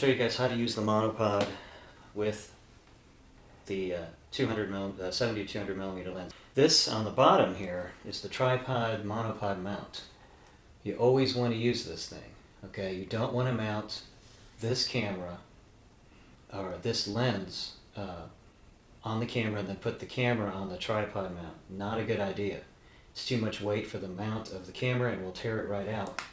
show you guys how to use the monopod with the 70 to 200 millimeter lens. This on the bottom here is the tripod monopod mount. You always want to use this thing, okay? You don't want to mount this camera or this lens on the camera and then put the camera on the tripod mount. Not a good idea. It's too much weight for the mount of the camera and will tear it right out.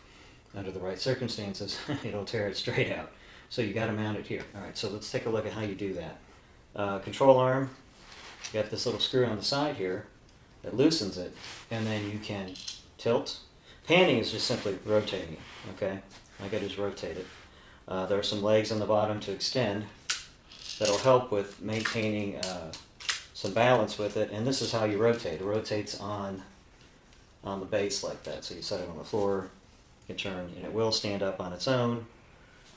Under the right circumstances, it'll tear it straight out. So you got to mount it here. All right, so let's take a look at how you do that. Control arm, you got this little screw on the side here that loosens it, and then you can tilt. Panning is just simply rotating it, okay? I got to just rotate it. There are some legs on the bottom to extend that'll help with maintaining some balance with it, and this is how you rotate. It rotates on the base like that. So you set it on the floor, you can turn, and it will stand up on its own,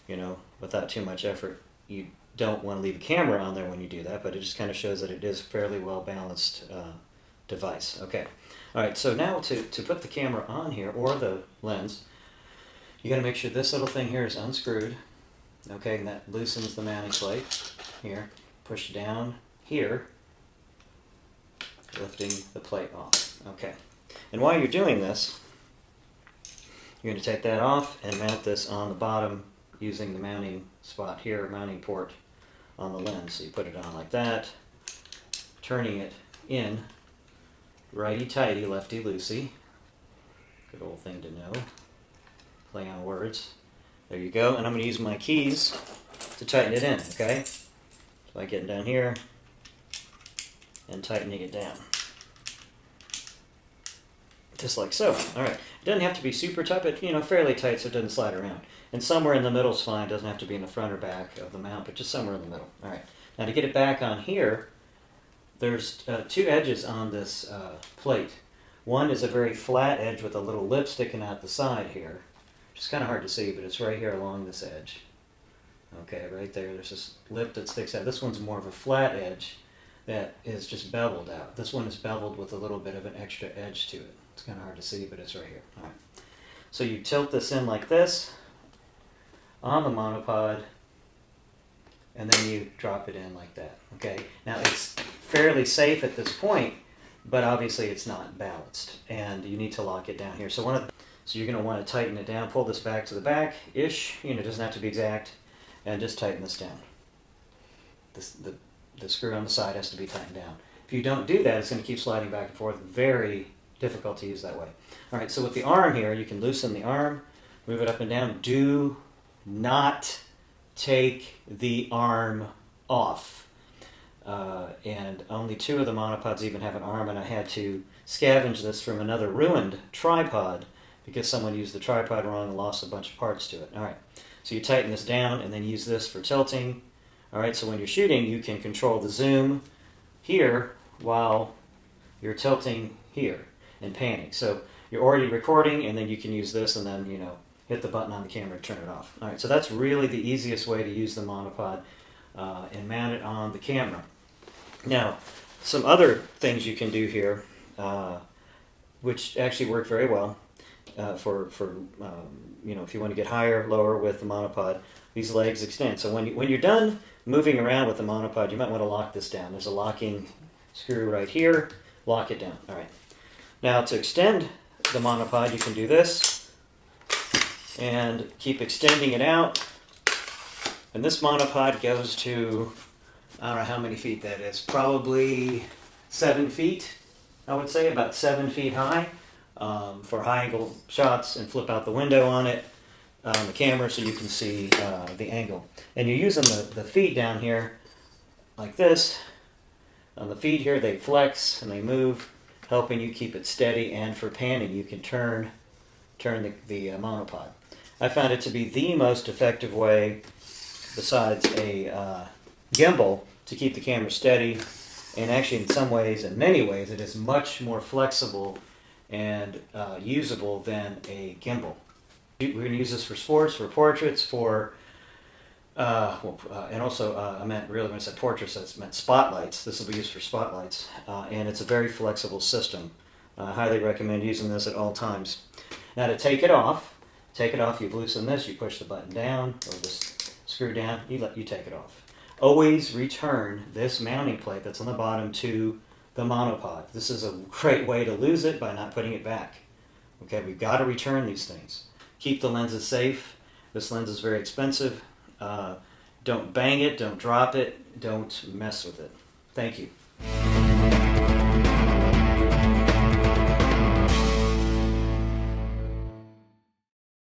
you know, without too much effort. You don't want to leave a camera on there when you do that, but it just kind of shows that it is a fairly well balanced device. Okay, all right, so now to put the camera on here, or the lens, you got to make sure this little thing here is unscrewed, okay, and that loosens the mounting plate here. Push down here, lifting the plate off. Okay, and while you're doing this, you're going to take that off and mount this on the bottom using the mounting spot here, mounting port on the lens. So you put it on like that, turning it in, righty-tighty, lefty-loosey. Good old thing to know. Play on words. There you go. And I'm going to use my keys to tighten it in, okay? So by getting down here and tightening it down. Just like so. All right. It doesn't have to be super tight, but fairly tight so it doesn't slide around. And somewhere in the middle is fine. It doesn't have to be in the front or back of the mount, but just somewhere in the middle. All right. Now to get it back on here, there's two edges on this plate. One is a very flat edge with a little lip sticking out the side here. Which is kind of hard to see, but it's right here along this edge. Okay, right there. There's this lip that sticks out. This one's more of a flat edge that is just beveled out. This one is beveled with a little bit of an extra edge to it. It's kind of hard to see, but it's right here. All right. So you tilt this in like this on the monopod, and then you drop it in like that. Okay. Now it's fairly safe at this point, but obviously it's not balanced, and you need to lock it down here. So you're going to want to tighten it down. Pull this back to the back-ish. It doesn't have to be exact, and just tighten this down. The screw on the side has to be tightened down. If you don't do that, it's going to keep sliding back and forth. Very difficult to use that way. All right, so with the arm here, you can loosen the arm, move it up and down. Do not take the arm off. And only 2 of the monopods even have an arm, and I had to scavenge this from another ruined tripod because someone used the tripod wrong and lost a bunch of parts to it. All right, so you tighten this down and then use this for tilting. All right, so when you're shooting, you can control the zoom here while you're tilting here and panning. So you're already recording, and then you can use this and then, hit the button on the camera to turn it off. All right, so that's really the easiest way to use the monopod and mount it on the camera. Now, some other things you can do here, which actually work very well for if you want to get higher, lower with the monopod, these legs extend. So when you're done moving around with the monopod, you might want to lock this down. There's a locking screw right here. Lock it down. All right. Now to extend the monopod, you can do this and keep extending it out. And this monopod goes to, I don't know how many feet that is, probably 7 feet, I would say, about 7 feet high, for high angle shots, and flip out the window on it, on the camera, so you can see the angle. And you're using the feet down here like this. On the feet here, they flex and they move, helping you keep it steady, and for panning, you can turn the monopod. I found it to be the most effective way, besides a gimbal, to keep the camera steady, and actually in many ways, it is much more flexible and usable than a gimbal. We're going to use this for sports, for portraits, for and also I meant really when I said portraits, I meant spotlights. This will be used for spotlights, and it's a very flexible system. I highly recommend using this at all times. Now to take it off, you've loosened this, you push the button down, or this screw down, you take it off. Always return this mounting plate that's on the bottom to the monopod. This is a great way to lose it by not putting it back. Okay, we've got to return these things. Keep the lenses safe. This lens is very expensive. Don't bang it, don't drop it, don't mess with it. Thank you.